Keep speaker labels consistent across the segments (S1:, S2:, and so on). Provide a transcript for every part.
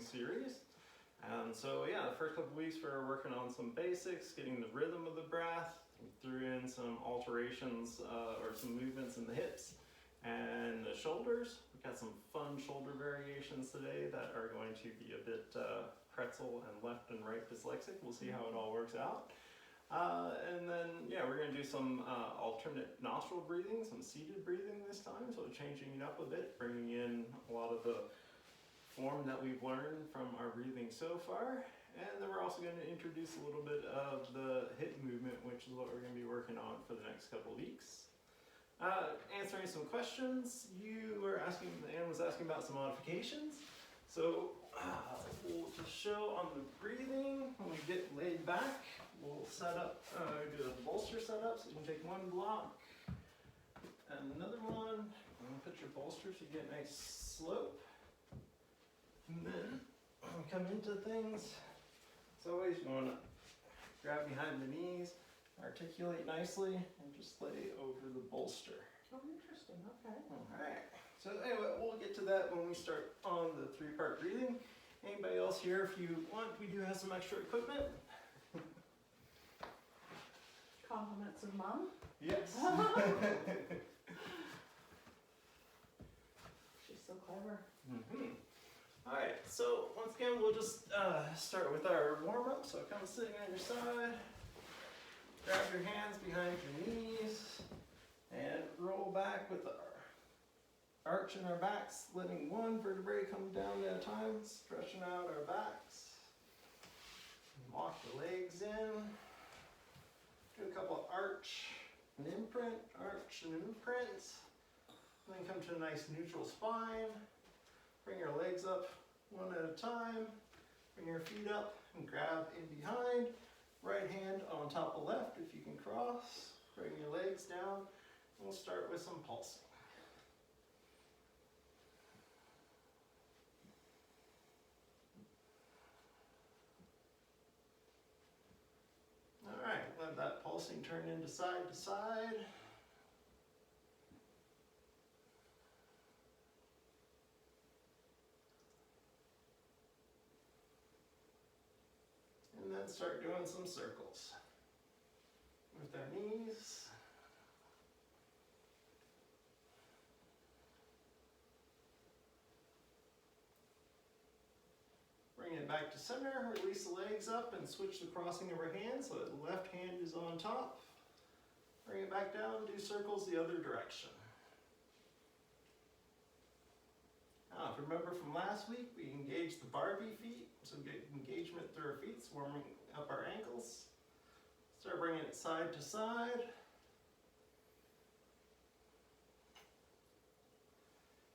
S1: breathing series. And so yeah, the first couple weeks we were working on some basics, getting the rhythm of the breath. We threw in some alterations or some movements in the hips and the shoulders. We got some fun shoulder variations today that are going to be a bit pretzel and left and right dyslexic. We'll see how it all works out. And then, yeah, we're going to do some alternate nostril breathing, some seated breathing this time, so changing it up a bit, bringing in a lot of the form that we've learned from our breathing so far. And then we're also going to introduce a little bit of the hip movement, which is what we're going to be working on for the next couple weeks. Answering some questions, Anne was asking about some modifications. So we'll just show on the breathing, when we get laid back, we'll set up, do a bolster setup, so you can take one block and another one, and put your bolster so you get a nice slope. And then come into things, as always you want to grab behind the knees, articulate nicely, and just lay over the bolster.
S2: Oh, interesting, okay.
S1: Alright, so anyway, we'll get to that when we start on the three-part breathing. Anybody else here, if you want, we do have some extra equipment.
S2: Compliments of Mom.
S1: Yes.
S2: She's so clever.
S1: Mm-hmm. Alright, so once again, we'll just start with our warm-up. So come sitting on your side, grab your hands behind your knees, and roll back with our arch in our backs, letting one vertebrae come down at a time, stretching out our backs. Walk the legs in. Do a couple of arch and imprint, arch and imprint. And then come to a nice neutral spine. Bring your legs up one at a time. Bring your feet up and grab in behind. Right hand on top of left if you can cross. Bring your legs down. We'll start with some pulsing. Alright, let that pulsing turn into side to side. And then start doing some circles with our knees. Bring it back to center, release the legs up and switch the crossing of our hands so that the left hand is on top. Bring it back down, do circles the other direction. Now, if you remember from last week, we engaged the Barbie feet, so get engagement through our feet, warming up our ankles. Start bringing it side to side.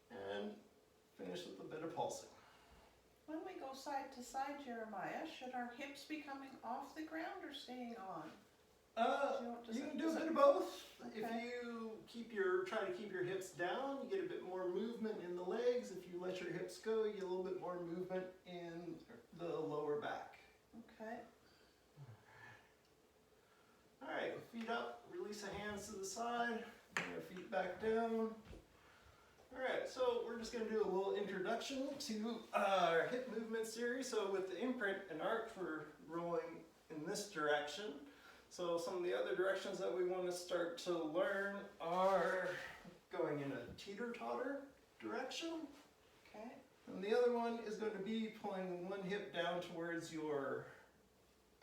S1: And finish with a bit of pulsing.
S2: When we go side to side, Jeremiah, should our hips be coming off the ground or staying on?
S1: You can do a bit of both.
S2: Okay.
S1: If you try to keep your hips down, you get a bit more movement in the legs. If you let your hips go, you get a little bit more movement in the lower back.
S2: Okay.
S1: Alright, feet up, release the hands to the side, bring your feet back down. Alright, so we're just going to do a little introduction to our hip movement series. So with the imprint and arch, we're rolling in this direction. So some of the other directions that we want to start to learn are going in a teeter-totter direction.
S2: Okay.
S1: And the other one is going to be pulling one hip down towards your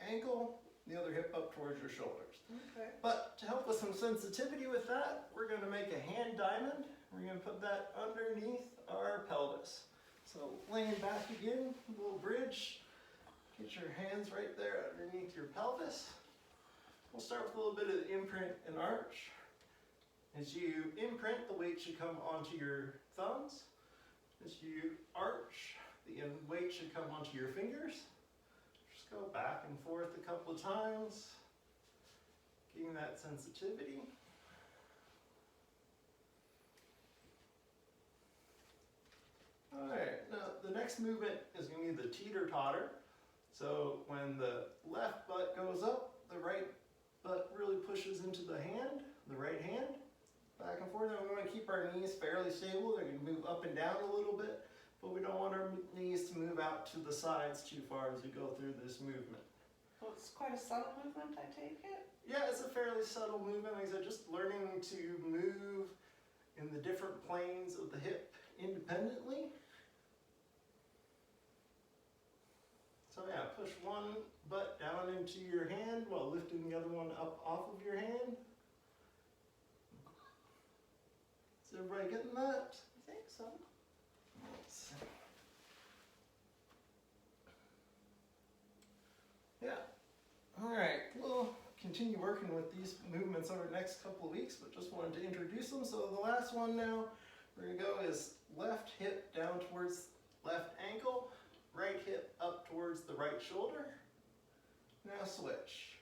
S1: ankle, the other hip up towards your shoulders.
S2: Okay.
S1: But to help with some sensitivity with that, we're going to make a hand diamond. We're going to put that underneath our pelvis. So laying back again, a little bridge. Get your hands right there underneath your pelvis. We'll start with a little bit of imprint and arch. As you imprint, the weight should come onto your thumbs. As you arch, the weight should come onto your fingers. Just go back and forth a couple of times, getting that sensitivity. Alright, now the next movement is going to be the teeter-totter. So when the left butt goes up, the right butt really pushes into the right hand, back and forth. And we want to keep our knees fairly stable. They're going to move up and down a little bit. but we don't want our knees to move out to the sides too far as we go through this movement.
S2: So it's quite a subtle movement, I take it?
S1: Yeah, it's a fairly subtle movement. Like I said, just learning to move in the different planes of the hip independently. So yeah, push one butt down into your hand while lifting the other one up off of your hand. Is everybody getting that?
S2: I think so.
S1: Yeah. All right. We'll continue working with these movements over the next couple of weeks, but just wanted to introduce them. So the last one now we're going to go is left hip down towards left ankle, right hip up towards the right shoulder. Now switch.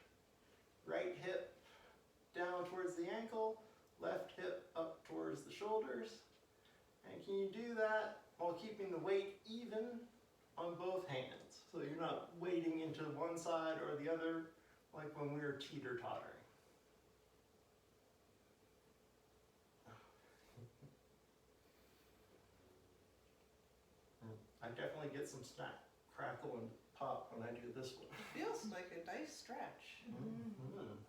S1: Right hip down towards the ankle, left hip up towards the shoulders. And can you do that while keeping the weight even on both hands? So you're not weighting into one side or the other like when we were teeter-tottering. I definitely get some snap, crackle, and pop when I do this one.
S2: It feels like a nice stretch.
S1: Mm-hmm.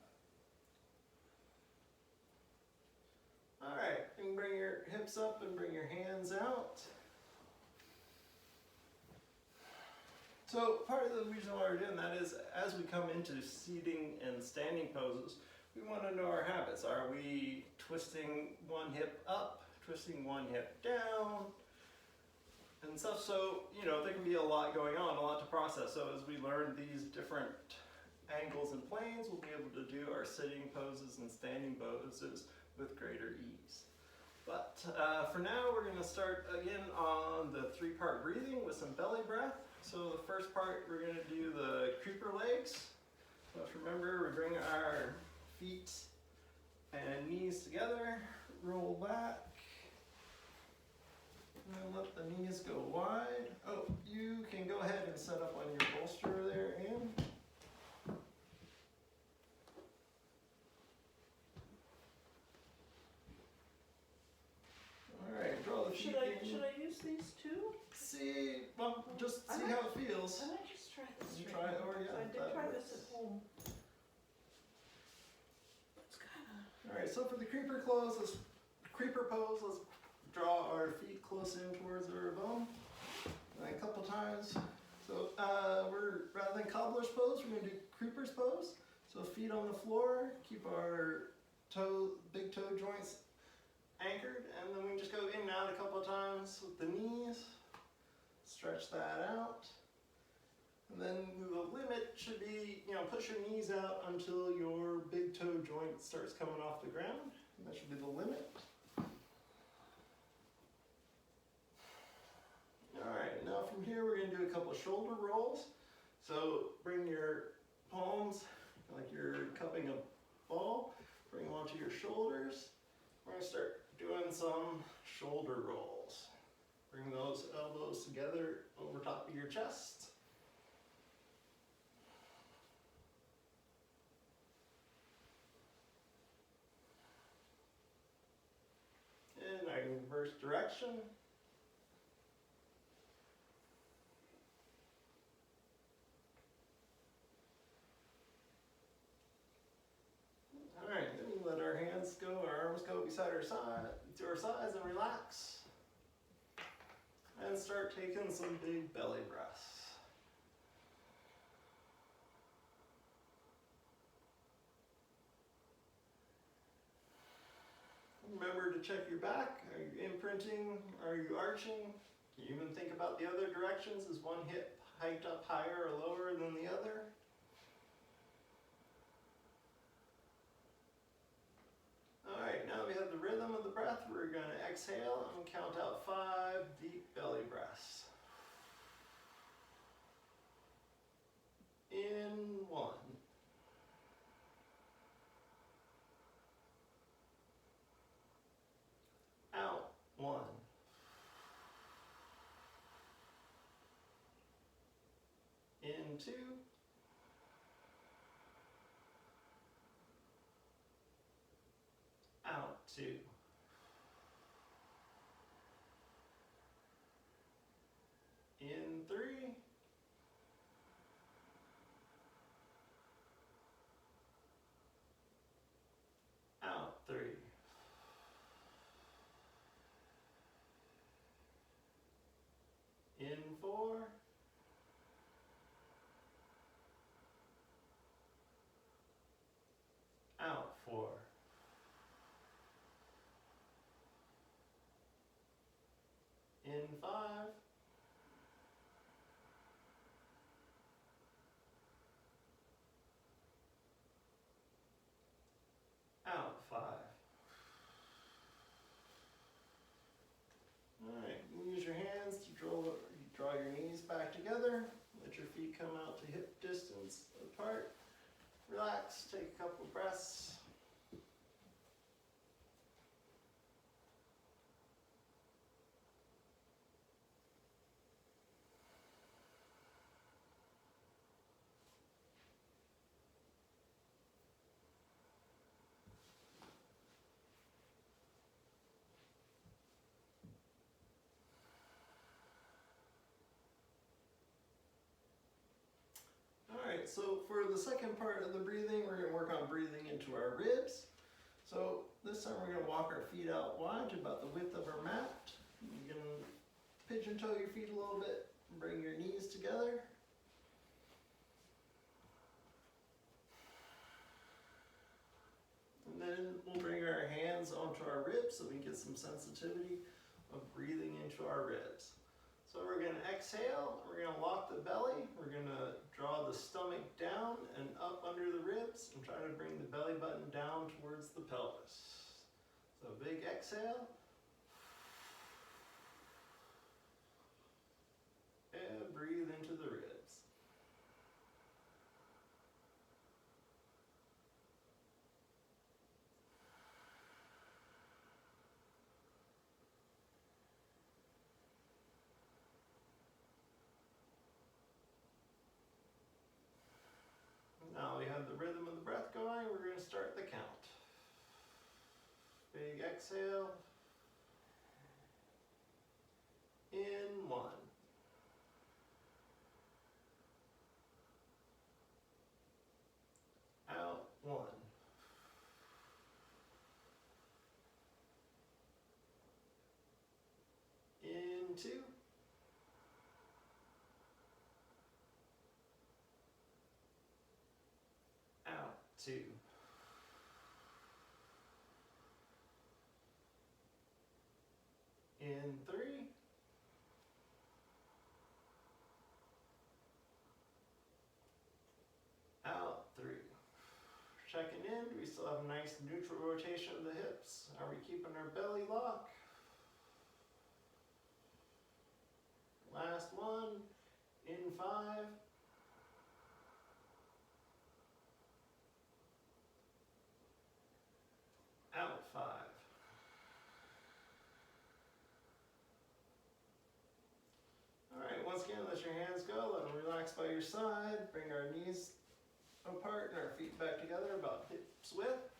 S1: All right, you can bring your hips up and bring your hands out. So part of the reason why we're doing that is as we come into seating and standing poses, we want to know our habits. Are we twisting one hip up, twisting one hip down, and stuff? So, you know, there can be a lot going on, a lot to process. So as we learn these different angles and planes, we'll be able to do our sitting poses and standing poses with greater ease. But for now, we're going to start again on the 3-part breathing with some belly breath. So the first part, we're going to do the creeper legs. So remember, we bring our feet and knees together, roll back, and let the knees go wide. Oh, you can go ahead and set up on your bolster there, Ann. All right, draw the feet in.
S2: Should I use these two?
S1: See, well, just see how it feels.
S2: I might just try this.
S1: You try it, or yeah.
S2: I did
S1: that
S2: try
S1: works.
S2: this at home. It's kind of.
S1: All right, so for the creeper pose, let's draw our feet close in towards our bone. And a couple times. So rather than cobbler's pose, we're going to do creeper's pose. So feet on the floor, keep our big toe joints anchored, and then we can just go in and out a couple of times with the knees. Stretch that out. And then the limit should be, push your knees out until your big toe joint starts coming off the ground. And that should be the limit. All right, now from here we're going to do a couple of shoulder rolls. So bring your palms, like you're cupping a ball, bring them onto your shoulders. We're going to start doing some shoulder rolls. Bring those elbows together over top of your chest. And I can reverse direction. All right, then we let our hands go, our arms go beside our side, to our sides, and relax. And start taking some big belly breaths. Remember to check your back. Are you imprinting? Are you arching? Can you even think about the other directions? Is one hip hiked up higher or lower than the other? Alright, now we have the rhythm of the breath. We're going to exhale and count out 5 deep belly breaths. In 1. Out 1. In 2. Out 2. In 5. Out 5. Alright, use your hands to draw your knees back together. Let your feet come out to hip distance apart. Relax, take a couple breaths. Alright, so for the second part of the breathing, we're going to work on breathing into our ribs. So this time we're going to walk our feet out wide to about the width of our mat. You can pigeon toe your feet a little bit and bring your knees together. And then we'll bring our hands onto our ribs so we get some sensitivity of breathing into our ribs. So we're going to exhale, we're going to lock the belly, we're going to draw the stomach down and up under the ribs and try to bring the belly button down towards the pelvis. So big exhale. And breathe into the ribs. Now we have the rhythm of the breath going, we're going to start the count. Big exhale. In 1. Out 1. In 2. Out 2. In 3. Out 3. Checking in, do we still have a nice neutral rotation of the hips? Are we keeping our belly lock? Last one, in 5. Out 5. Alright, once again, let your hands go, let them relax by your side, bring our knees apart and our feet back together about hips width.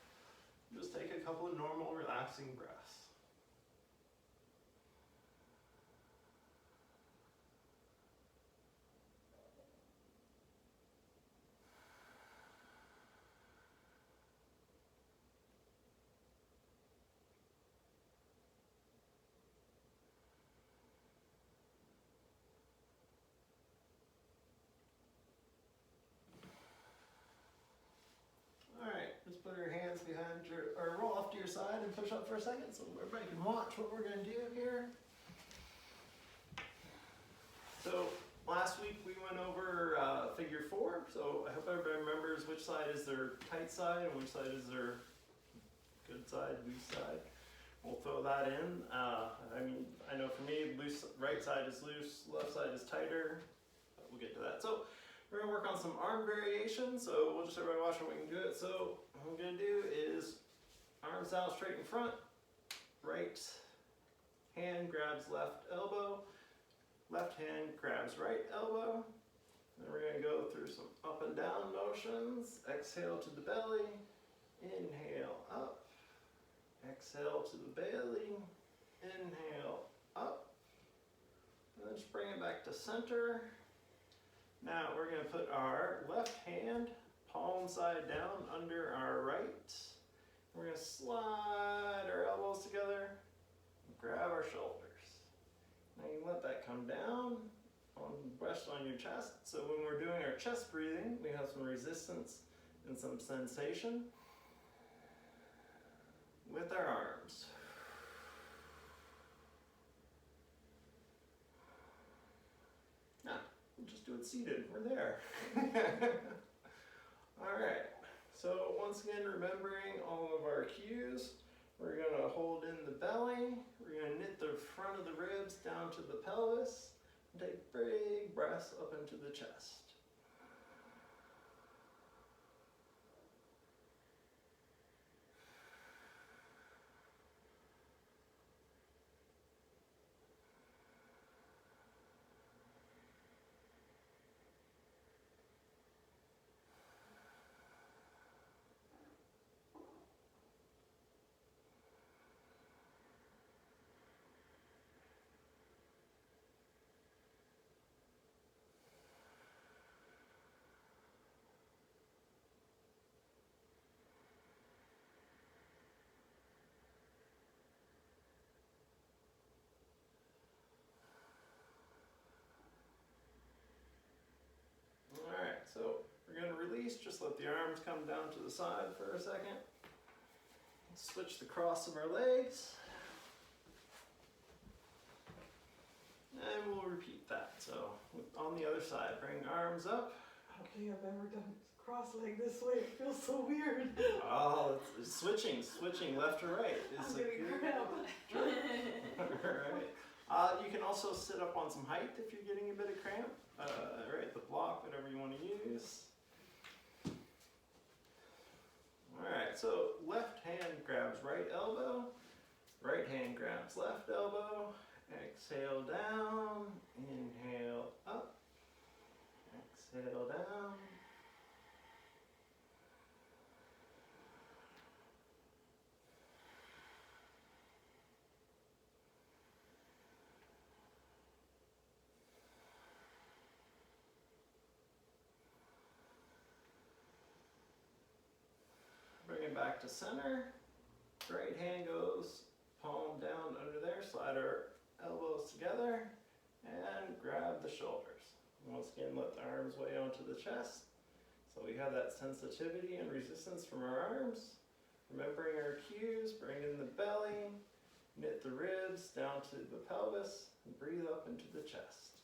S1: Just take a couple of normal relaxing breaths. Just put your hands behind your, or roll off to your side and push up for a second so everybody can watch what we're going to do here. So last week we went over figure 4, so I hope everybody remembers which side is their tight side and which side is their good side, loose side. We'll throw that in. I know for me, loose right side is loose, left side is tighter. But we'll get to that. So we're going to work on some arm variations, so we'll just everybody watch how we can do it. So what we're going to do is arms out straight in front, right hand grabs left elbow, left hand grabs right elbow. Then we're going to go through some up and down motions. Exhale to the belly, inhale up, exhale to the belly, inhale up, and then just bring it back to center. Now we're going to put our left hand palm side down under our right. We're going to slide our elbows together, grab our shoulders. Now you let that come down, rest on your chest. So when we're doing our chest breathing, we have some resistance and some sensation with our arms. We'll just do it seated. We're there. All right. So once again, remembering all of our cues, we're gonna hold in the belly. We're gonna knit the front of the ribs down to the pelvis and take big breaths up into the chest. Alright, so we're going to release, just let the arms come down to the side for a second. Switch the cross of our legs. And we'll repeat that. So on the other side, bring arms up.
S3: I don't think I've ever done cross leg this way. It feels so weird.
S1: Oh, it's switching left to right.
S3: I'm
S1: It's
S3: getting cramp.
S1: Alright. You can also sit up on some height if you're getting a bit of cramp. Right, the block, whatever you want to use. Alright, so left hand grabs right elbow, right hand grabs left elbow, exhale down, inhale up, exhale down. Bring it back to center. Right hand goes palm down under there. Slide our elbows together and grab the shoulders. Once again, let the arms weigh onto the chest. So we have that sensitivity and resistance from our arms. Remembering our cues, bring in the belly, knit the ribs down to the pelvis, and breathe up into the chest.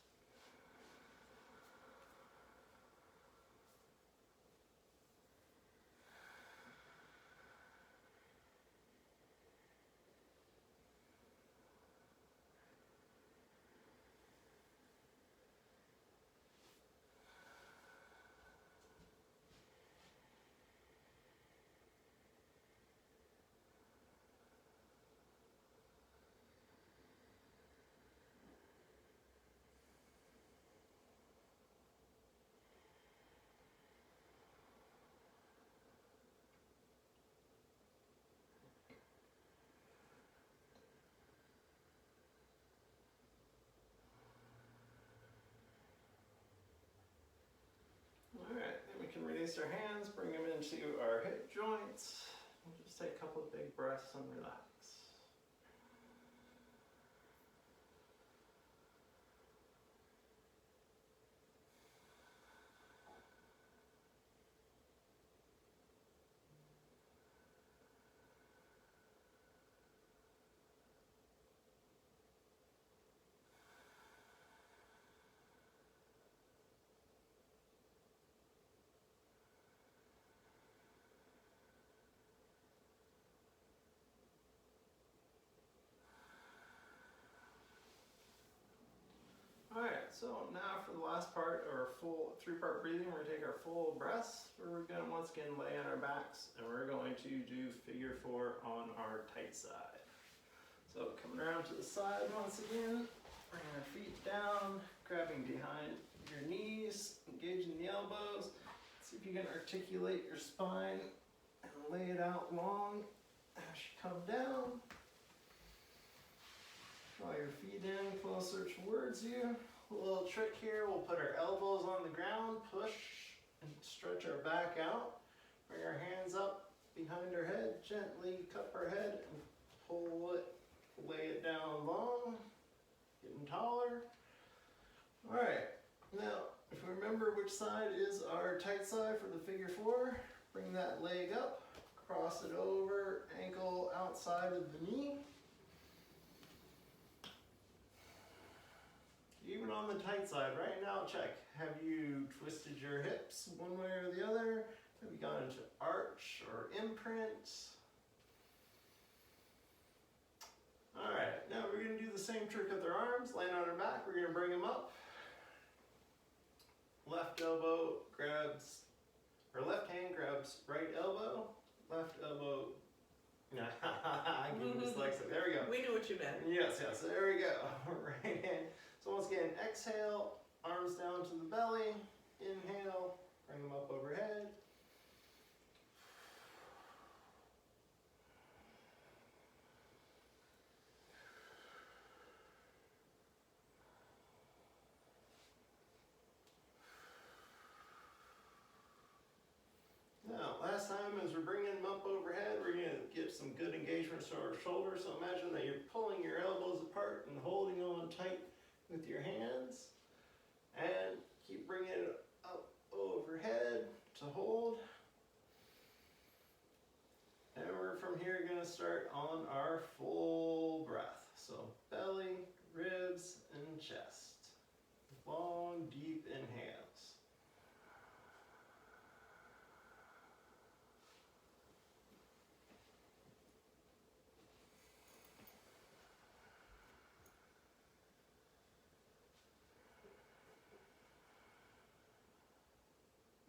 S1: Alright, then we can release our hands, bring them into our hip joints, and just take a couple of big breaths and relax. Alright, so now for the last part, our full three-part breathing, we're going to take our full breaths, where we're going to once again lay on our backs, and we're going to do figure four on our tight side. So coming around to the side once again, bringing our feet down, grabbing behind your knees, engaging the elbows. See if you can articulate your spine and lay it out long as you come down. Draw your feet in closer towards you. A little trick here, we'll put our elbows on the ground, push and stretch our back out. Bring our hands up behind our head, gently cup our head and pull it, lay it down long, getting taller. Alright, now if we remember which side is our tight side for the figure four, bring that leg up, cross it over, ankle outside of the knee. even on the tight side, right now, check. Have you twisted your hips one way or the other? Have you gone into arch or imprint? Alright, now we're going to do the same trick with our arms. Laying on our back, we're going to bring them up. Left elbow grabs, or left hand grabs right elbow. Left elbow, I can dyslexic. There we go.
S2: We knew what you meant.
S1: Yes, there we go. Right hand. So once again, exhale, arms down to the belly. Inhale, bring them up overhead. Now, last time as we're bringing them up overhead, we're going to get some good engagement to our shoulders. So imagine that you're pulling your elbows apart and holding on tight with your hands. And keep bringing it up overhead to hold. And we're from here going to start on our full breath. So belly, ribs, and chest. Long, deep inhales.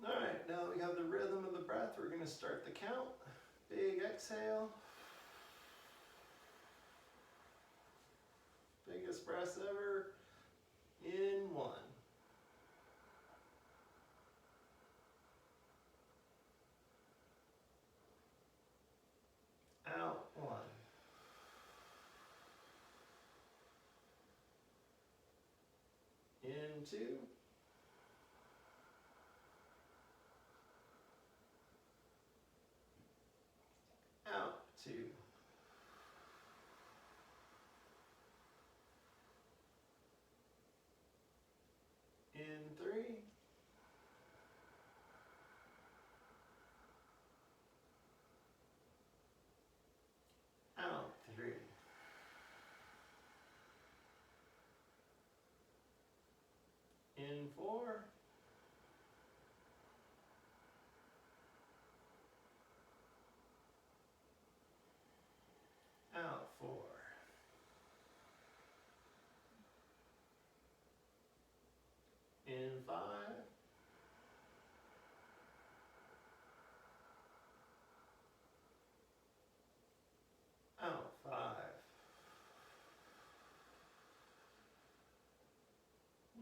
S1: Alright, now that we have the rhythm of the breath, we're going to start the count. Big exhale. Biggest breath ever. In 1. Out 1. In 2. Out 2. In 3. Out 3. In 4. Out 4. In 5. Out 5.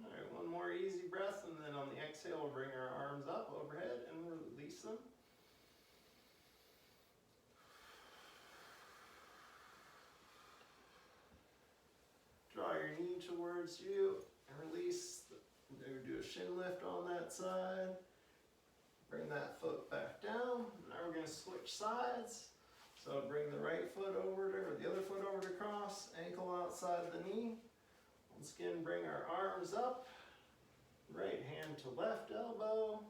S1: Alright, one more easy breath, and then on the exhale we'll bring our arms up overhead and release them. Draw your knee towards you and release. Do a shin lift on that side. Bring that foot back down. Now we're going to switch sides. So bring the right foot over to, or the other foot over to cross, ankle outside the knee. Once again, bring our arms up. Right hand to left elbow.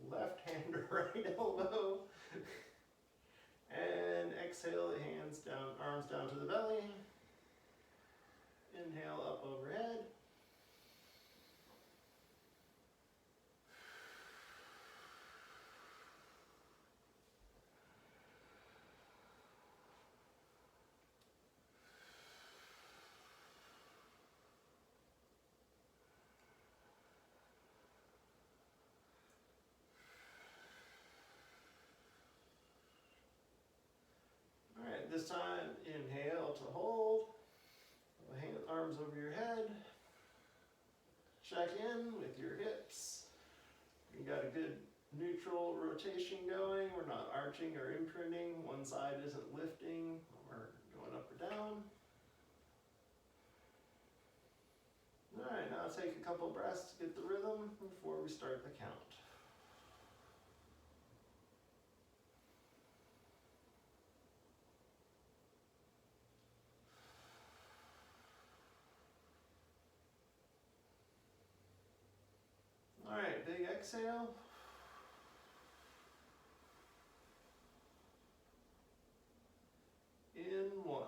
S1: Left hand to right elbow. And exhale, hands down, arms down to the belly. Inhale up overhead. Alright, this time inhale to hold. Arms over your head. Check in with your hips. You got a good neutral rotation going. We're not arching or imprinting. One side isn't lifting or going up or down. Alright, now take a couple breaths to get the rhythm before we start the count. Alright, big exhale. In 1.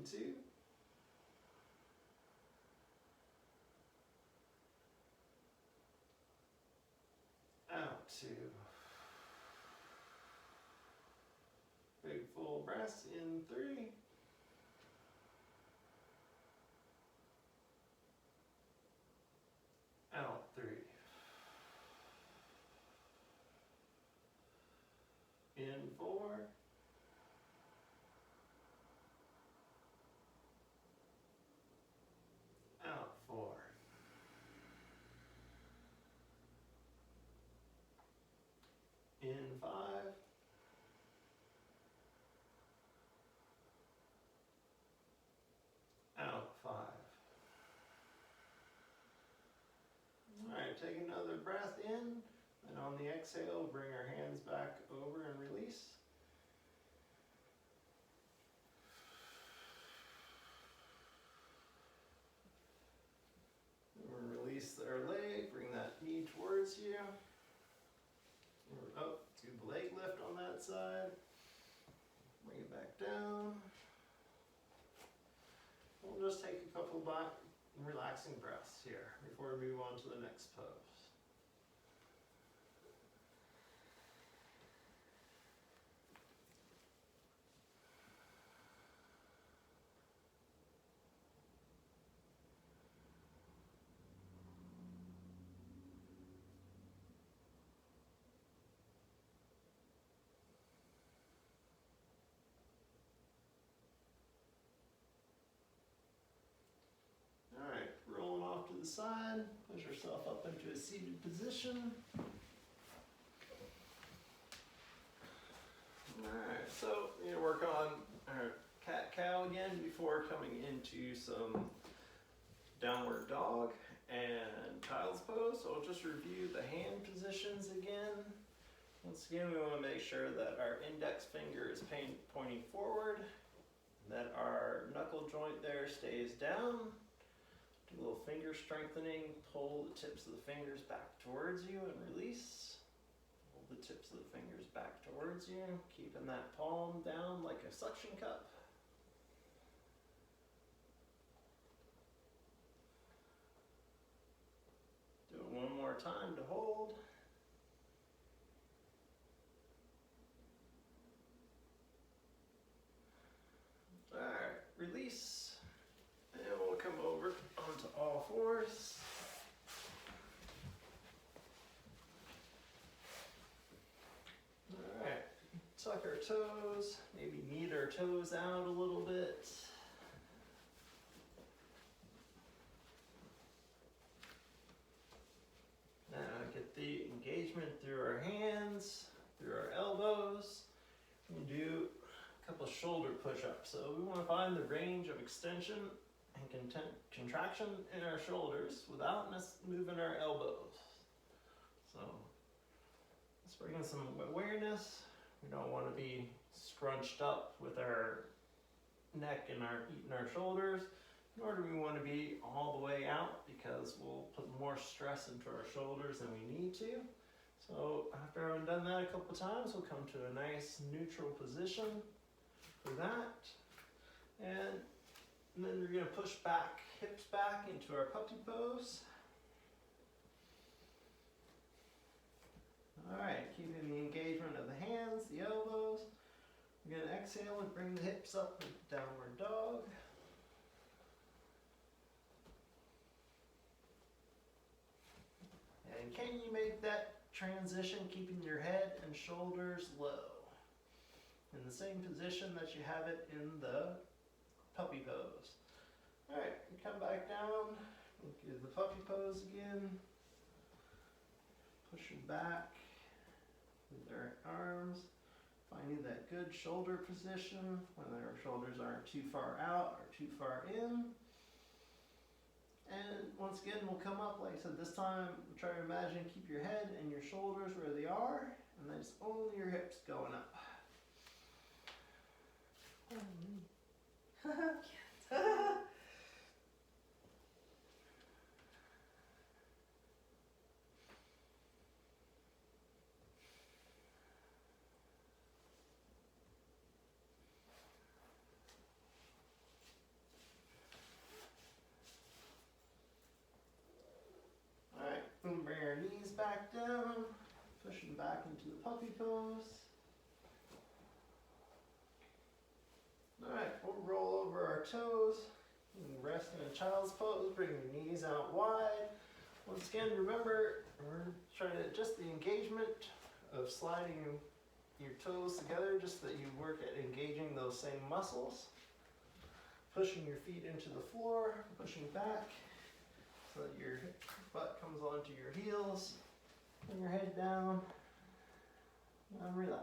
S1: In 2. Out 2. Big full breaths in 3. Out 3. In 4. Out 4. In 5. Out 5. Alright, take another breath in, and on the exhale, bring our hands back over and release. And release our leg, bring that knee towards you. Up, do the leg lift on that side. Bring it back down. We'll just take a couple relaxing breaths here before we move on to the next pose. Alright, rolling off to the side, push yourself up into a seated position. Alright, so we're gonna work on our cat-cow again before coming into some downward dog and child's pose. So I'll just review the hand positions again. Once again, we want to make sure that our index finger is pointing forward, that our knuckle joint there stays down. Do a little finger strengthening, pull the tips of the fingers back towards you and release. Pull the tips of the fingers back towards you, keeping that palm down like a suction cup. Do it one more time to hold. Alright, release. And we'll come over onto all fours. Alright, tuck our toes, maybe knead our toes out a little bit. Now get the engagement through our hands, through our elbows. We do a couple shoulder push-ups. So we want to find the range of extension and contraction in our shoulders without moving our elbows. So let's bring in some awareness. We don't want to be scrunched up with our neck and eating our shoulders, nor do we want to be all the way out because we'll put more stress into our shoulders than we need to. So after having done that a couple times, we'll come to a nice neutral position for that. And then we're going to push back, hips back into our puppy pose. Alright, keeping the engagement of the hands, the elbows. We're going to exhale and bring the hips up into downward dog. And can you make that transition keeping your head and shoulders low? In the same position that you have it in the puppy pose. Alright, we come back down, we'll do the puppy pose again. Pushing back with our arms, finding that good shoulder position when our shoulders aren't too far out or too far in. And once again, we'll come up, like I said, this time, try to imagine, keep your head and your shoulders where they are, and then it's only your hips going up. pose. Alright, we'll roll over our toes. You can rest in a child's pose, bring your knees out wide. Once again, remember, we're trying to adjust the engagement of sliding your toes together, just that you work at engaging those same muscles. Pushing your feet into the floor, pushing back, so that your butt comes onto your heels. Bring your head down, and relax.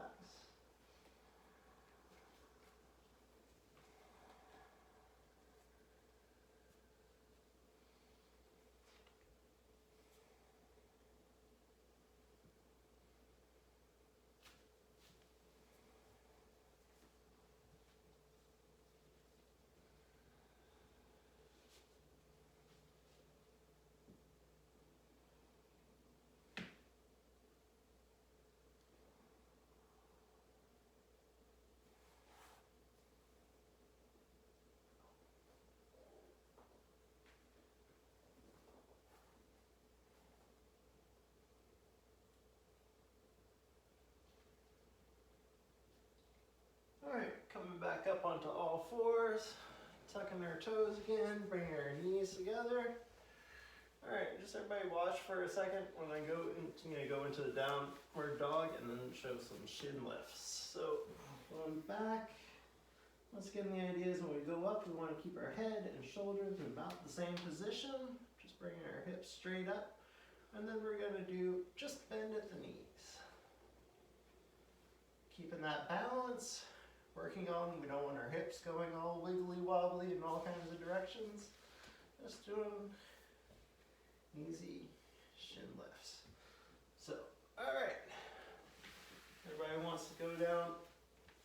S1: Alright, coming back up onto all fours, tucking our toes again, bringing our knees together. Alright, just everybody watch for a second when I'm gonna go into the downward dog and then show some shin lifts. So, going back. Once again, the idea is when we go up, we want to keep our head and shoulders in about the same position. Just bringing our hips straight up. And then we're gonna do just bend at the knees. Keeping that balance. Working on, we don't want our hips going all wiggly wobbly in all kinds of directions. Just doing easy shin lifts. So, alright. Everybody wants to go down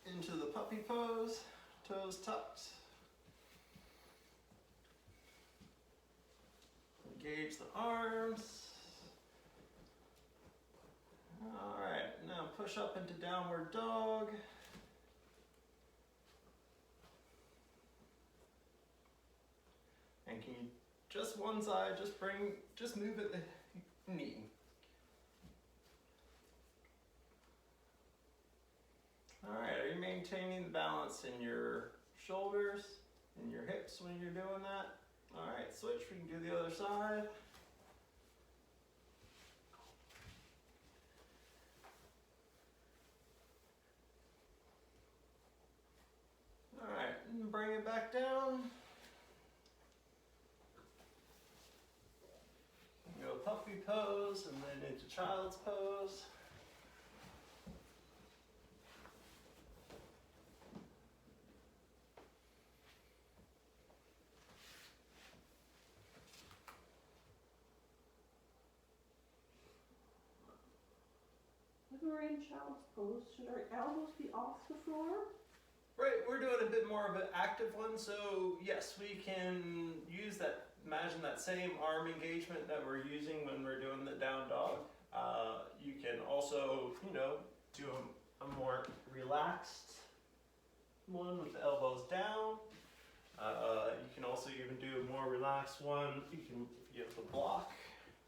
S1: into the puppy pose, toes tucked. Engage the arms. Alright, now push up into downward dog. And can you, just one side, just move at the knee. Alright, are you maintaining the balance in your shoulders, in your hips when you're doing that? Alright, switch, we can do the other side. Alright, and bring it back down. Go puppy pose and then into child's pose.
S2: When we're in child's pose, should our elbows be off the floor?
S1: Right, we're doing a bit more of an active one, so yes, we can use that, imagine that same arm engagement that we're using when we're doing the down dog. You can also, do a more relaxed one with the elbows down. You can also even do a more relaxed one. You can, if you have the block,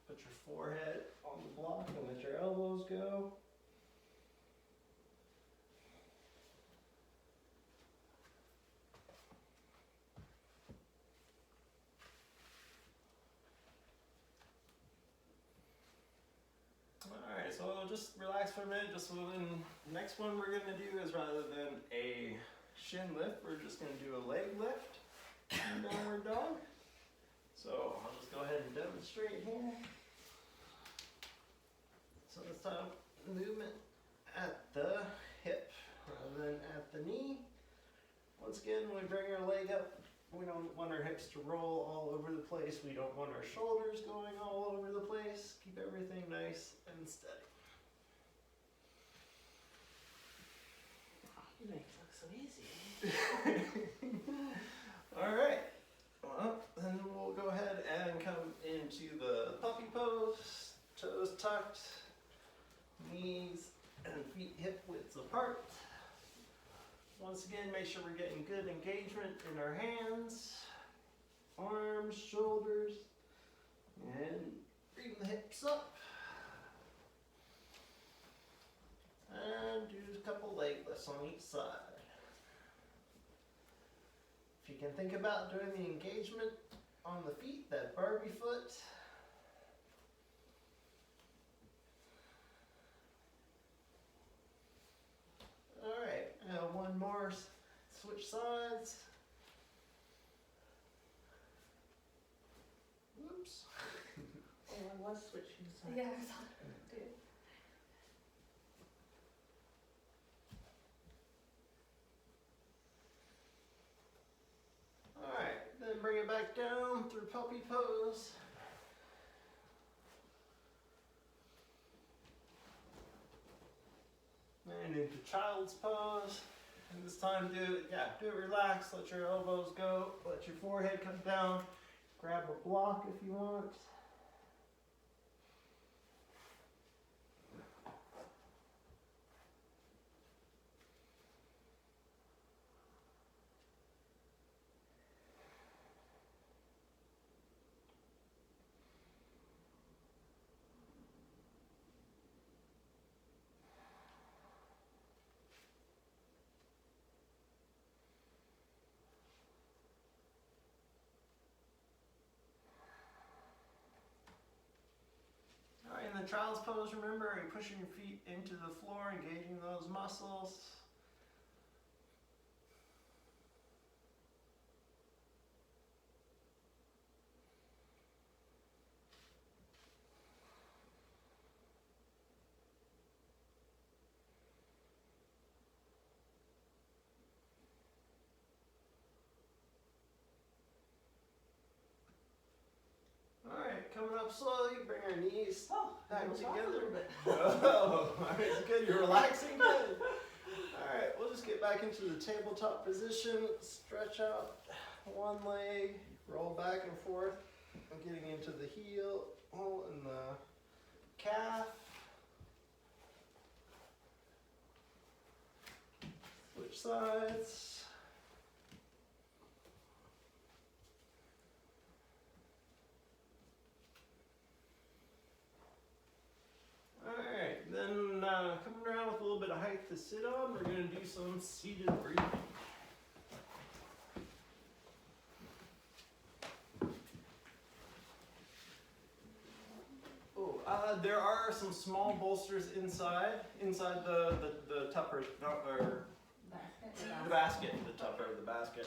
S1: put your forehead on the block and let your elbows go. Alright, so just relax for a minute. Just so then, the next one we're going to do is rather than a shin lift, we're just going to do a leg lift in downward dog. So I'll just go ahead and demonstrate here. So this time, movement at the hip rather than at the knee. Once again, when we bring our leg up, we don't want our hips to roll all over the place. We don't want our shoulders going all over the place. Keep everything nice and steady.
S2: You make it look so easy.
S1: Alright, well, then we'll go ahead and come into the puppy pose. Toes tucked, knees and feet hip widths apart. Once again, make sure we're getting good engagement in our hands, arms, shoulders, and bring the hips up. And do a couple leg lifts on each side. If you can think about doing the engagement on the feet, that Barbie foot. Alright, one more, switch sides. Whoops.
S2: Oh, I was switching sides.
S4: Yeah, I thought it did.
S1: Alright, then bring it back down through puppy pose. And into child's pose. And this time do it relaxed, let your elbows go, let your forehead come down, grab a block if you want. Alright, in the child's pose, remember, you're pushing your feet into the floor, engaging those muscles. Alright, coming up slowly, bring our knees back
S2: Feels off a
S1: together.
S2: little bit.
S1: Oh, it's good, you're relaxing good. Alright, we'll just get back into the tabletop position, stretch out one leg, roll back and forth, getting into the heel, and the calf. Switch sides. Alright, then coming around with a little bit of height to sit on, we're going to do some seated breathing. Oh, there are some small bolsters inside the tupper, or the basket, the tupper, the basket.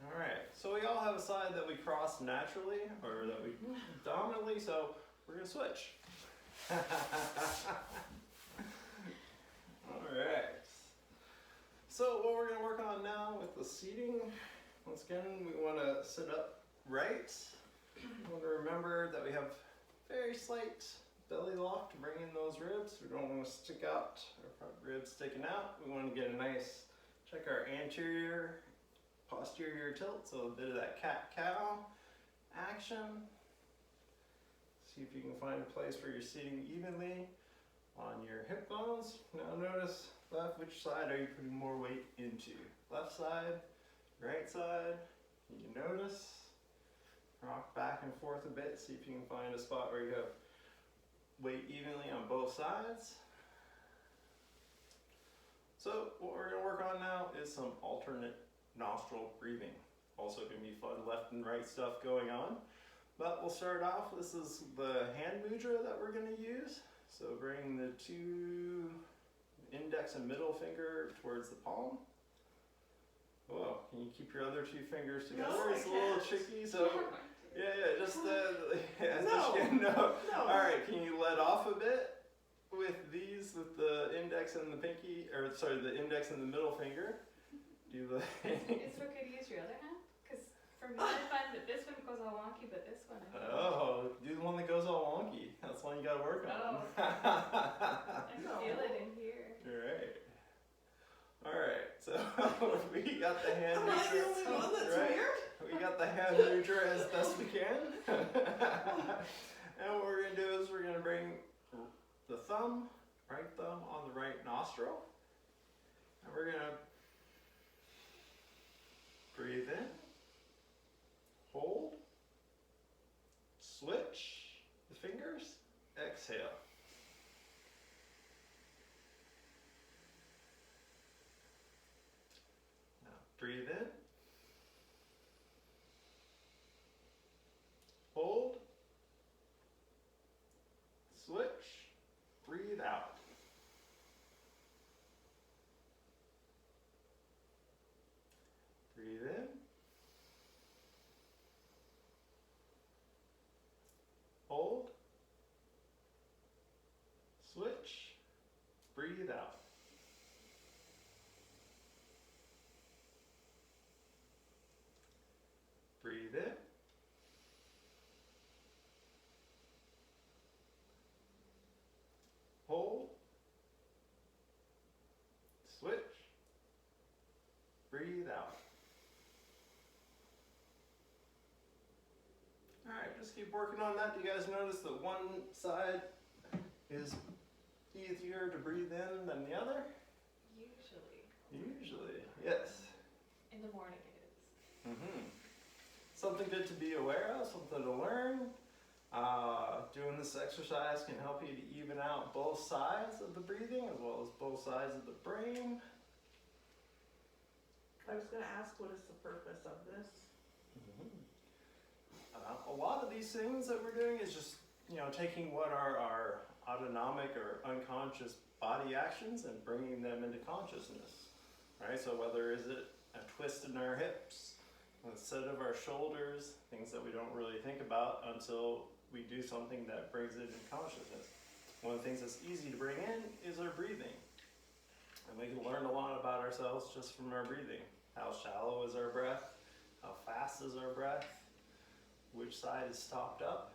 S1: Alright, so we all have a side that we cross naturally, or that we dominantly, so we're going to switch. Alright. So what we're going to work on now with the seating, once again, we want to sit up right. We want to remember that we have very slight belly lock to bring in those ribs. We don't want to stick out, our front ribs sticking out. We want to get a nice, check our anterior, posterior tilt, so a bit of that cat-cow action. See if you can find a place where you're sitting evenly on your hip bones. Now notice which side are you putting more weight into? Left side, right side. Can you notice? Rock back and forth a bit, see if you can find a spot where you have weight evenly on both sides. So what we're going to work on now is some alternate nostril breathing. Also going to be fun left and right stuff going on. But we'll start off, this is the hand mudra that we're going to use. So bring the two index and middle finger towards the palm. Whoa, can you keep your other two fingers together?
S2: No,
S1: It's
S2: I
S1: a little
S2: can't.
S1: tricky, so just
S2: No.
S1: no.
S2: No.
S1: Alright, can you let off a bit with these, with the index and the pinky, or sorry, the index and the middle finger? Do the
S4: Is it okay to use your other hand? Because for me, I find that this one goes all wonky, but this one I feel,
S1: Oh, do the one that goes all wonky. That's the one you gotta work on.
S4: I
S2: No.
S4: feel it in here.
S1: Right. Alright, so we got the hand
S2: Am I the only
S1: mudra.
S2: one that's
S1: Right.
S2: weird?
S1: We got the hand mudra as best we can. And what we're gonna do is we're gonna bring the thumb, right thumb on the right nostril. And we're gonna breathe in, hold, switch the fingers, exhale. Now breathe in, hold, switch, breathe out. Breathe in, hold, switch, breathe out. Breathe in, hold, switch, breathe out. Alright, just keep working on that. Do you guys notice that one side is easier to breathe in than the other? Usually, yes.
S4: In the morning it is.
S1: Something good to be aware of, something to learn. Doing this exercise can help you to even out both sides of the breathing as well as both sides of the brain.
S2: I was gonna ask, what is the purpose of this?
S1: A lot of these things that we're doing is just, taking what are our autonomic or unconscious body actions and bringing them into consciousness, right? So whether is it a twist in our hips, a set of our shoulders, things that we don't really think about until we do something that brings it into consciousness. One of the things that's easy to bring in is our breathing. And we can learn a lot about ourselves just from our breathing. How shallow is our breath? How fast is our breath? Which side is stopped up?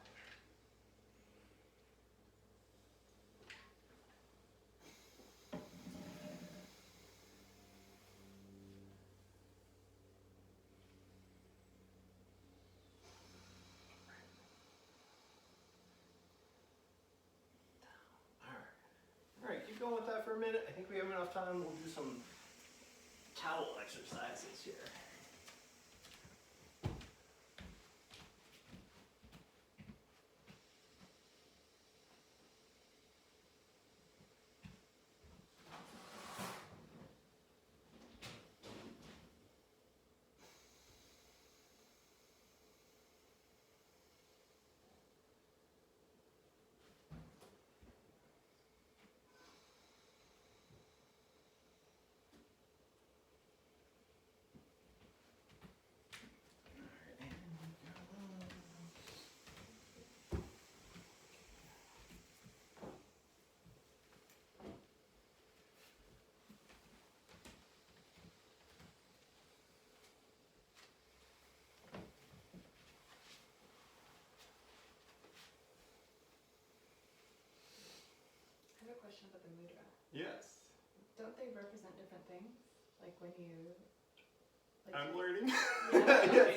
S1: Alright, keep going with that for a minute. I think we have enough time. We'll do some towel exercises here.
S4: I have a question about the mudra.
S1: Yes.
S4: Don't they represent different things? Like when you...
S1: I'm learning.
S4: Yeah.
S1: yeah.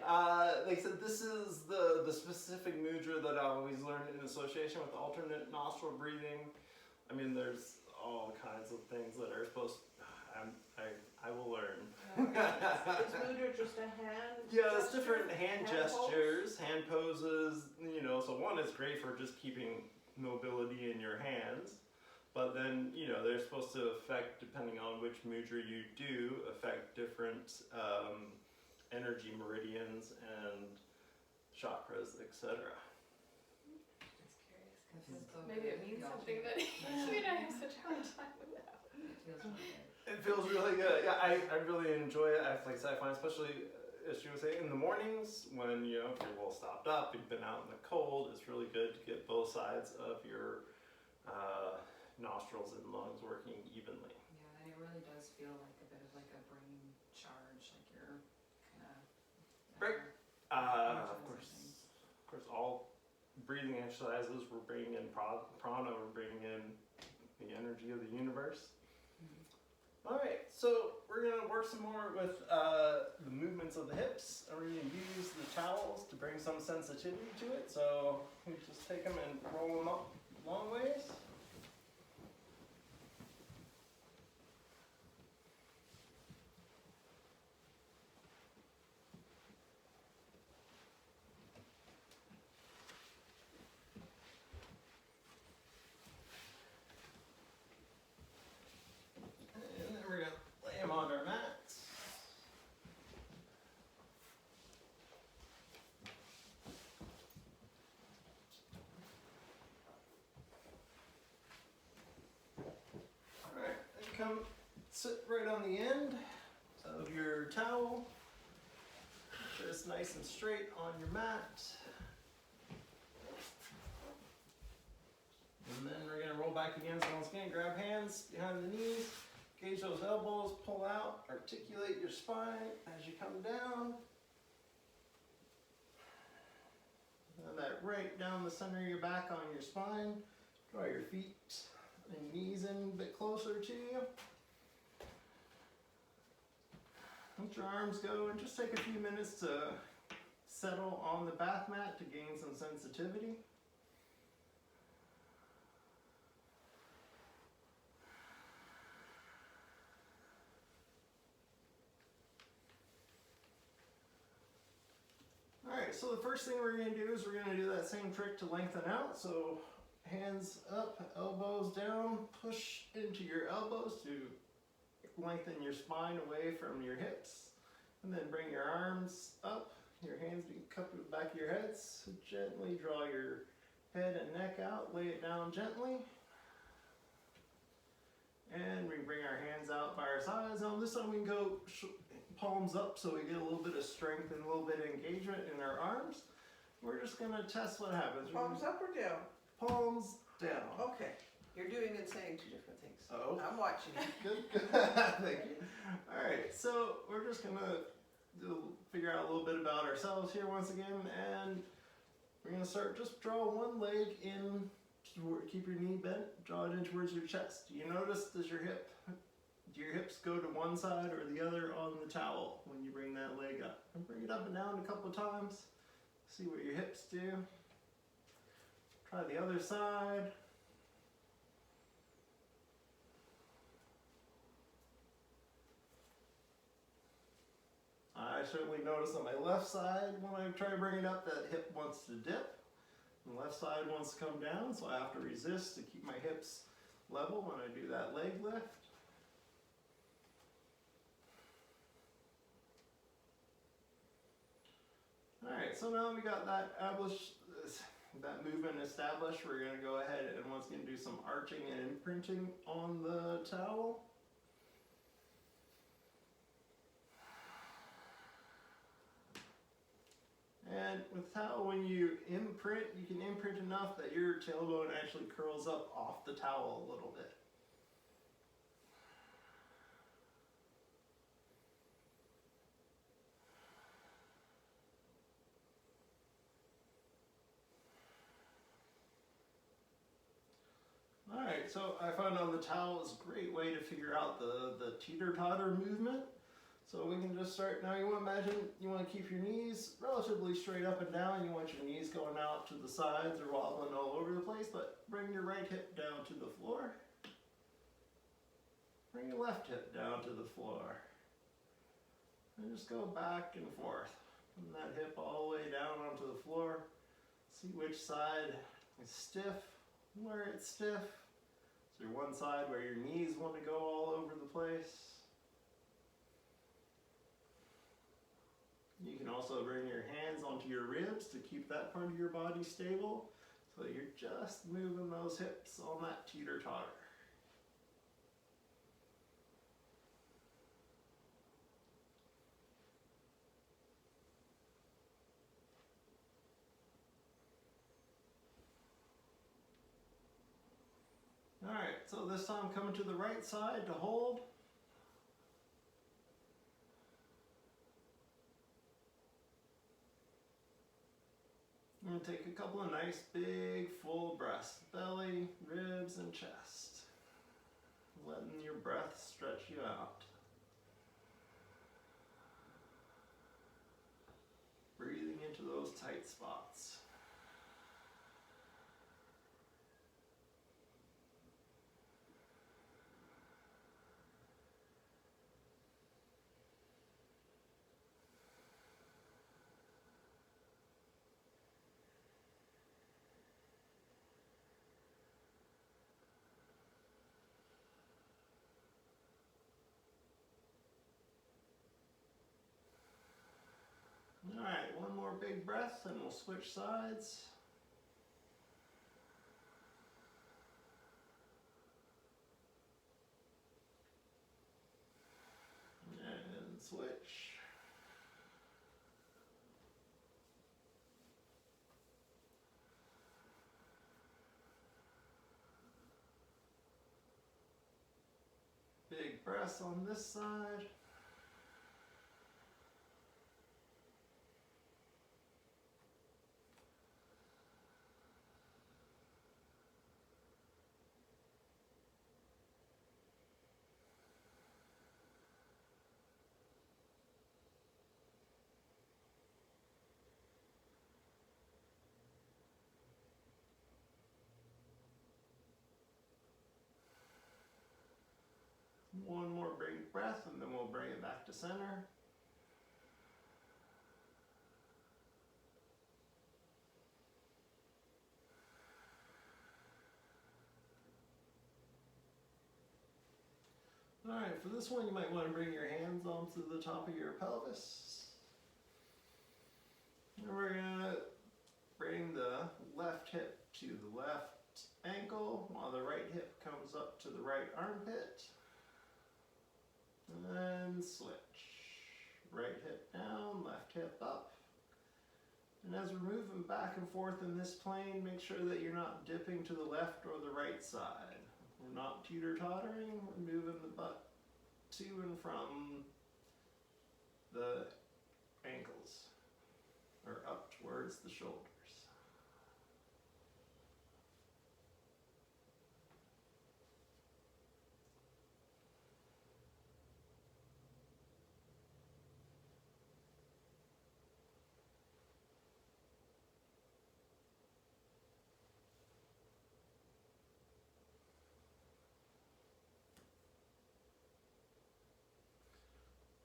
S4: Yeah.
S1: They said this is the specific mudra that I always learned in association with alternate nostril breathing. I mean, there's all kinds of things that are supposed. I will learn.
S2: Is mudra just a hand?
S1: Yeah, it's
S2: gesture?
S1: different hand
S2: pose?
S1: gestures, hand poses. So one is great for just keeping mobility in your hands. But then, they're supposed to affect, depending on which mudra you do, affect different energy meridians and chakras, etc.
S4: Just curious.
S5: It feels so
S4: Maybe
S5: good.
S4: it means
S5: The
S4: something that I have such a hard time with that.
S5: It feels really good.
S1: It feels really good. Yeah, I really enjoy it. Like I said, I find especially, as she was saying, in the mornings when if you're well stopped up, you've been out in the cold, it's really good to get both sides of your nostrils and lungs working evenly.
S5: Yeah, and it really does feel like a bit of like a brain charge, like you're kind of.
S1: Right. Of course, all breathing exercises, we're bringing in prana, we're bringing in the energy of the universe. All right, so we're gonna work some more with the movements of the hips, and we're gonna use the towels to bring some sensitivity to it. So we just take them and roll them up long ways. And then we're gonna lay them on our mats. Alright, and come sit right on the end of your towel. Just nice and straight on your mat. And then we're gonna roll back again. So once again, grab hands behind the knees, gauge those elbows, pull out, articulate your spine as you come down. And that right down the center of your back on your spine. Draw your feet and knees in a bit closer to you. Let your arms go and just take a few minutes to settle on the bath mat to gain some sensitivity. Alright, so the first thing we're going to do is we're going to do that same trick to lengthen out. So hands up, elbows down, push into your elbows to lengthen your spine away from your hips. And then bring your arms up, your hands being cupped to the back of your heads. So gently draw your head and neck out, lay it down gently. And we bring our hands out by our sides. Now this time we can go palms up so we get a little bit of strength and a little bit of engagement in our arms. We're just going to test what happens.
S2: Palms up or down?
S1: Palms down.
S2: Okay. You're doing and saying two different things.
S1: Oh.
S2: I'm watching you.
S1: Good, good. Thank you. Alright, so we're just going to figure out a little bit about ourselves here once again, and we're going to start, just draw one leg in, keep your knee bent, draw it in towards your chest. Do you notice, do your hips go to one side or the other on the towel when you bring that leg up? And bring it up and down a couple of times, see what your hips do. Try the other side. I certainly notice on my left side when I try to bring it up, that hip wants to dip. The left side wants to come down, so I have to resist to keep my hips level when I do that leg lift. Alright, so now we got that movement established. We're going to go ahead and once again do some arching and imprinting on the towel. And with towel, when you imprint, you can imprint enough that your tailbone actually curls up off the towel a little bit. Alright, so I found on the towel is a great way to figure out the teeter-totter movement. So we can just start, now you want to imagine, you want to keep your knees relatively straight up and down. You want your knees going out to the sides or wobbling all over the place, but bring your right hip down to the floor. Bring your left hip down to the floor. And just go back and forth. Bring that hip all the way down onto the floor. See which side is stiff, where it's stiff. So your one side where your knees want to go all over the place. You can also bring your hands onto your ribs to keep that part of your body stable. So you're just moving those hips on that teeter-totter. Alright, so this time coming to the right side to hold. I'm going to take a couple of nice big full breaths, belly, ribs, and chest. Letting your breath stretch you out. Breathing into those tight spots. big breaths and we'll switch sides. And switch. Big breaths on this side. One more big breath and then we'll bring it back to center. Alright, for this one you might want to bring your hands onto the top of your pelvis. And we're going to bring the left hip to the left ankle while the right hip comes up to the right armpit. And switch. Right hip down, left hip up. And as we're moving back and forth in this plane, make sure that you're not dipping to the left or the right side. We're not teeter-tottering, we're moving the butt to and from the ankles, or up towards the shoulders.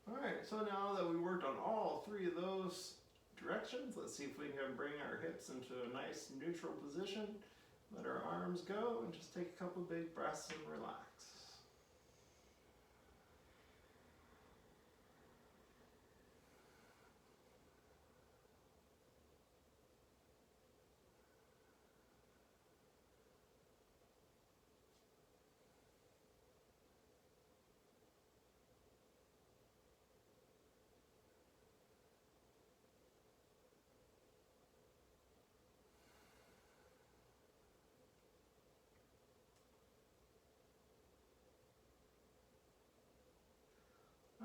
S1: Alright, so now that we worked on all three of those directions, let's see if we can bring our hips into a nice neutral position. Let our arms go and just take a couple big breaths and relax.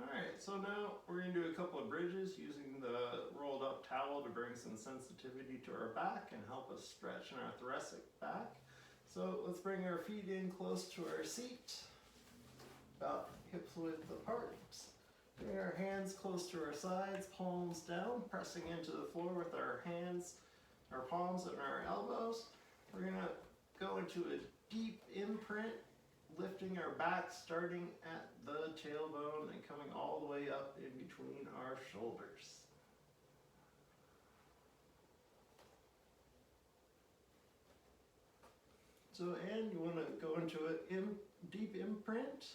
S1: Alright, so now we're going to do a couple of bridges using the rolled up towel to bring some sensitivity to our back and help us stretch in our thoracic back. So let's bring our feet in close to our seat, about hips width apart. Bring our hands close to our sides, palms down, pressing into the floor with our hands, our palms and our elbows. We're going to go into a deep imprint, lifting our back, starting at the tailbone and coming all the way up in between our shoulders. So, and you want to go into a deep imprint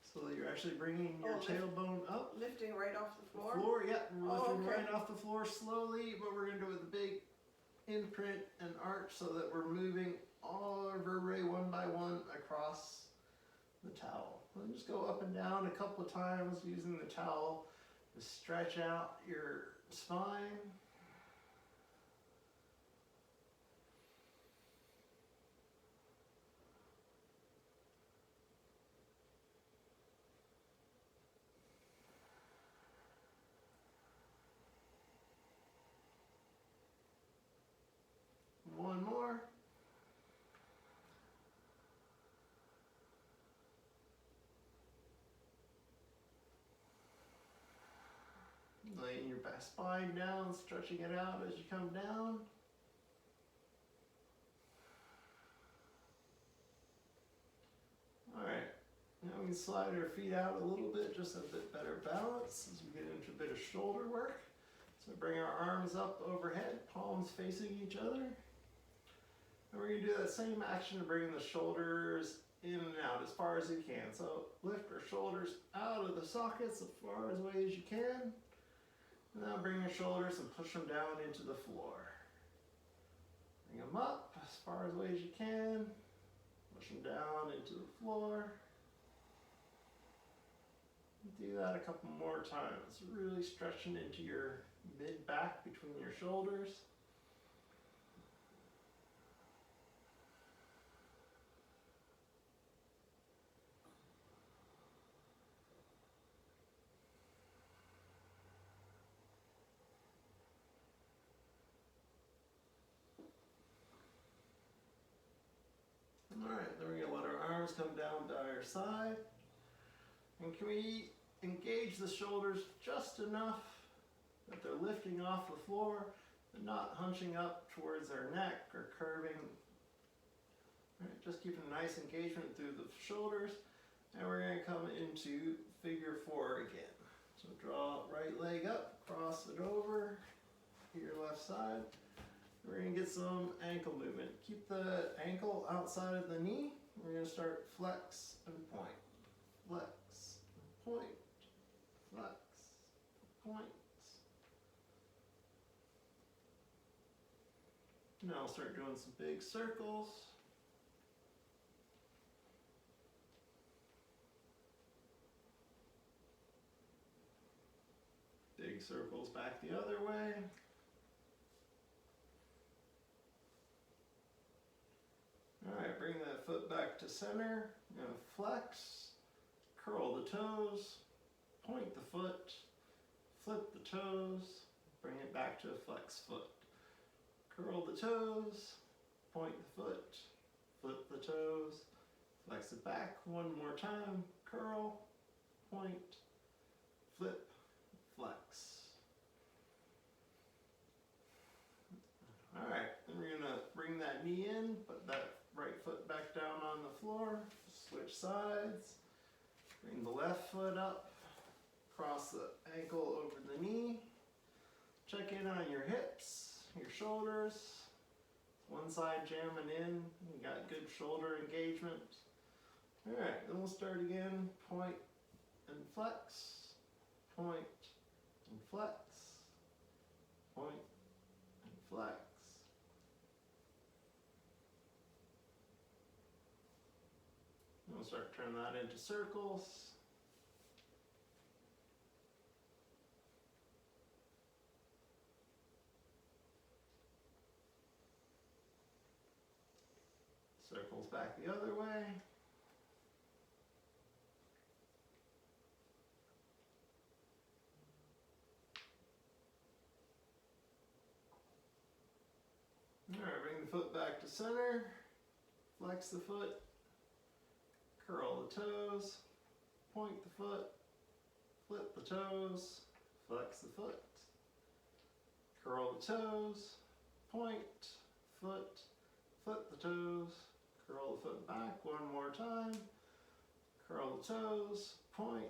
S1: so that you're actually bringing your tailbone up.
S2: Lifting right off the floor?
S1: Yeah, we're lifting
S2: okay.
S1: right off the floor slowly, but we're going to do it with a big imprint and arch so that we're moving all our vertebrae one by one across the towel. And just go up and down a couple of times using the towel to stretch out your spine. One more. Laying your back spine down, stretching it out as you come down. Alright, now we can slide our feet out a little bit, just a bit better balance as we get into a bit of shoulder work. So bring our arms up overhead, palms facing each other. And we're going to do that same action to bring the shoulders in and out as far as you can. So lift our shoulders out of the sockets as far away as you can. Now bring your shoulders and push them down into the floor. Bring them up as far away as you can. Push them down into the floor. Do that a couple more times, really stretching into your mid-back between your shoulders. Alright, then we're going to let our arms come down by our side. And can we engage the shoulders just enough that they're lifting off the floor but not hunching up towards our neck or curving. Alright, just keep a nice engagement through the shoulders. And we're going to come into figure 4 again. So draw right leg up, cross it over to your left side. We're going to get some ankle movement. Keep the ankle outside of the knee. We're going to start flex and point. Flex, point, flex, point. Now I'll start doing some big circles. Big circles back the other way. Alright, bring that foot back to center. You're going to flex, curl the toes, point the foot, flip the toes, bring it back to a flex foot. Curl the toes, point the foot, flip the toes, flex it back one more time, curl, point, flip, flex. Alright, then we're going to bring that knee in, put that right foot back down on the floor, switch sides, bring the left foot up, cross the ankle over the knee, check in on your hips, your shoulders, one side jamming in, you got good shoulder engagement. Alright, then we'll start again, point and flex, point and flex, point and flex. We'll start turning that into circles. Circles back the other way. Alright, bring the foot back to center. Flex the foot. Curl the toes, point the foot, flip the toes, flex the foot, curl the toes, point, foot, flip the toes, curl the foot back one more time, curl the toes, point,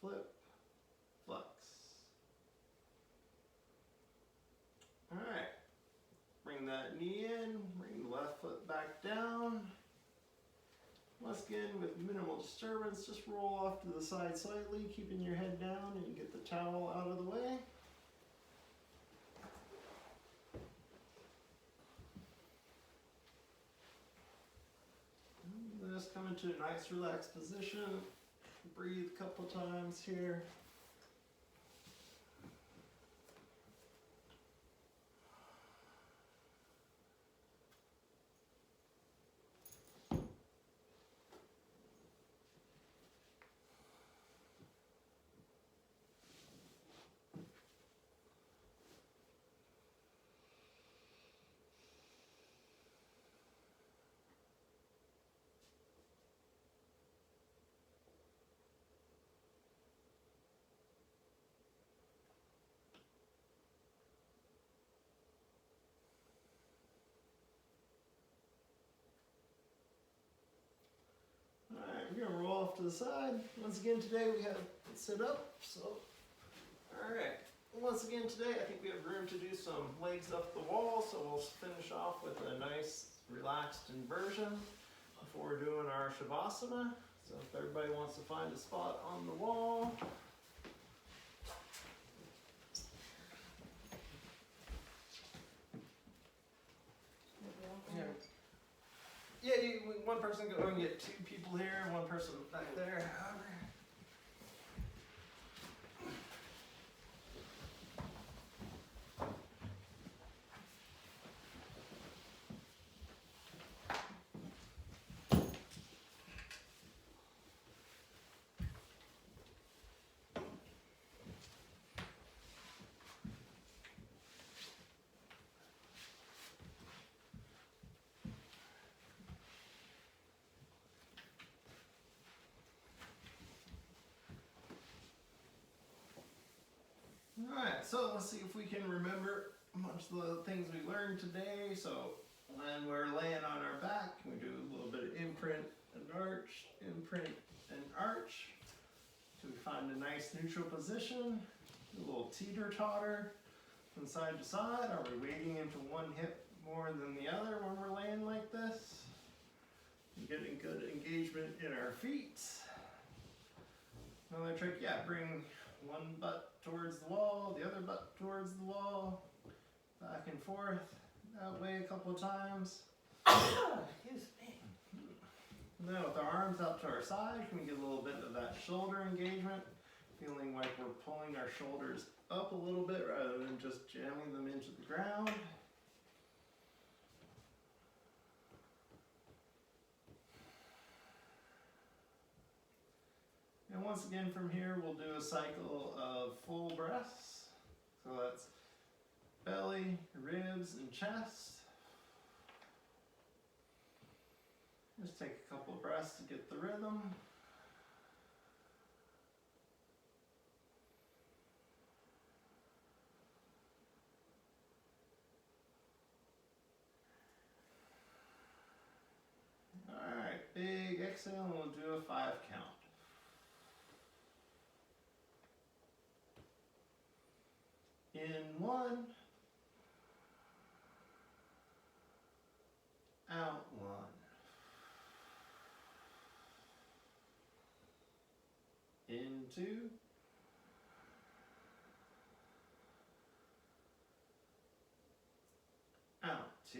S1: flip, flex. Alright, bring that knee in, bring the left foot back down. Once again, with minimal disturbance, just roll off to the side slightly, keeping your head down, and get the towel out of the way. And just come into a nice relaxed position. Breathe a couple times here. We're going to roll off to the side. Once again today we have sit up, so alright. Once again today I think we have room to do some legs up the wall, so we'll finish off with a nice relaxed inversion before we're doing our Shavasana. So if everybody wants to find a spot on the wall. one person go and get 2 people here, one person back there. Alright, so let's see if we can remember much of the things we learned today. So when we're laying on our back, we do a little bit of imprint and arch, imprint and arch. So we find a nice neutral position, a little teeter-totter from side to side. Are we weighting into one hip more than the other when we're laying like this? We're getting good engagement in our feet. Another trick, yeah, bring one butt towards the wall, the other butt towards the wall, back and forth, that way a couple of times.
S2: Excuse me.
S1: And then with our arms out to our side, can we get a little bit of that shoulder engagement, feeling like we're pulling our shoulders up a little bit rather than just jamming them into the ground. And once again from here, we'll do a cycle of full breaths. So that's belly, ribs, and chest. Just take a couple of breaths to get the rhythm. Alright, big exhale, and we'll do a 5 count. In 1, out 1. In 2, out 2.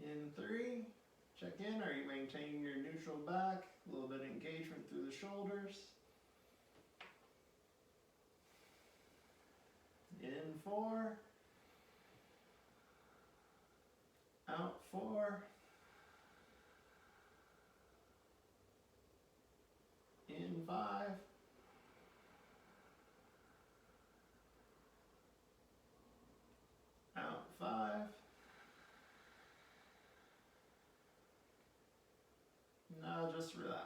S1: In 3, check in, are you maintaining your neutral back? A little bit of engagement through the shoulders. In 4, out 4, in 5, out 5, now just relax.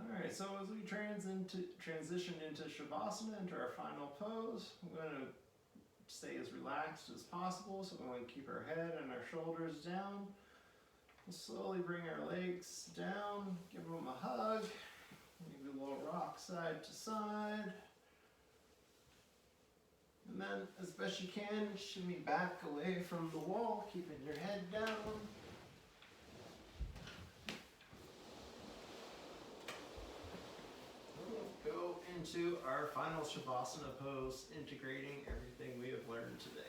S1: Alright, so as we transition into Shavasana, into our final pose, we're going to stay as relaxed as possible, so we want to keep our head and our shoulders down. We'll slowly bring our legs down, give them a hug, maybe a little rock side to side. And then, as best you can, shimmy back away from the wall, keeping your head down. Go into our final Shavasana pose, integrating everything we have learned today.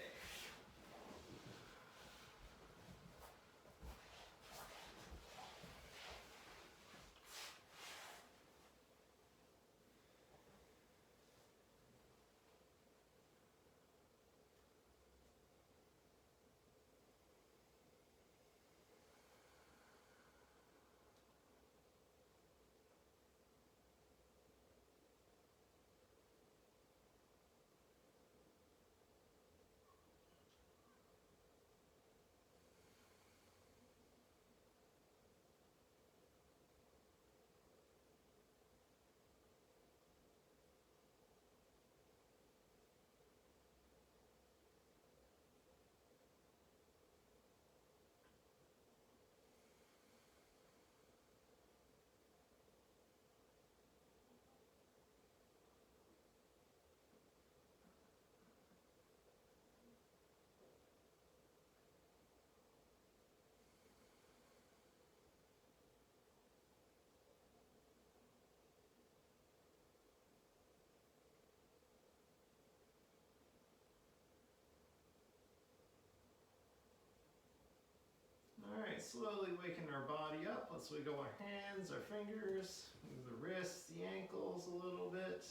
S1: slowly waking our body up. Let's wiggle our hands, our fingers, move the wrists, the ankles a little bit.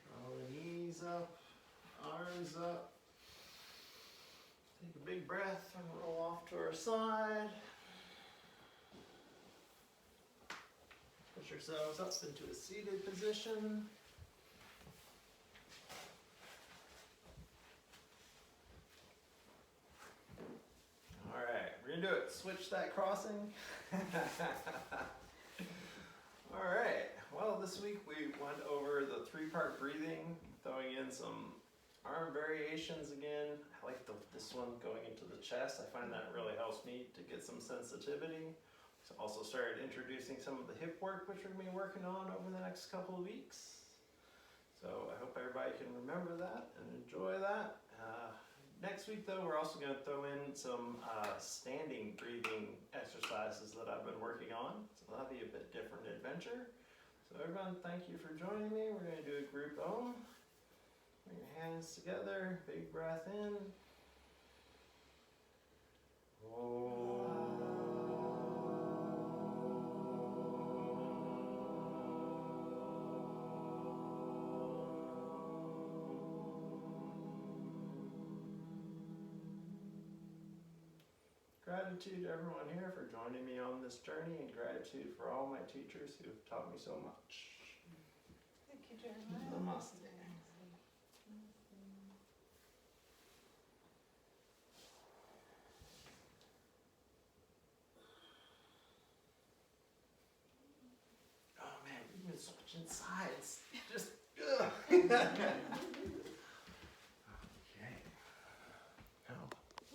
S1: Draw the knees up, arms up. Take a big breath and roll off to our side. Push yourselves up into a seated position. Alright, we're gonna do it. Switch that crossing. Alright, well, this week we went over the 3-part breathing, throwing in some arm variations again. I like this one going into the chest. I find that really helps me to get some sensitivity. So also started introducing some of the hip work, which we're going to be working on over the next couple of weeks. So I hope everybody can remember that and enjoy that. Next week though, we're also going to throw in some standing breathing exercises that I've been working on. So that'll be a bit different adventure. So everyone, thank you for joining me. We're going to do a group Om. Bring your hands together, big breath in. Gratitude to everyone here for joining me on this journey, and gratitude for all my teachers who have taught me so much.
S2: Thank you, Jeremiah.
S1: Namaste. Oh man, we've been switching sides. Just ugh.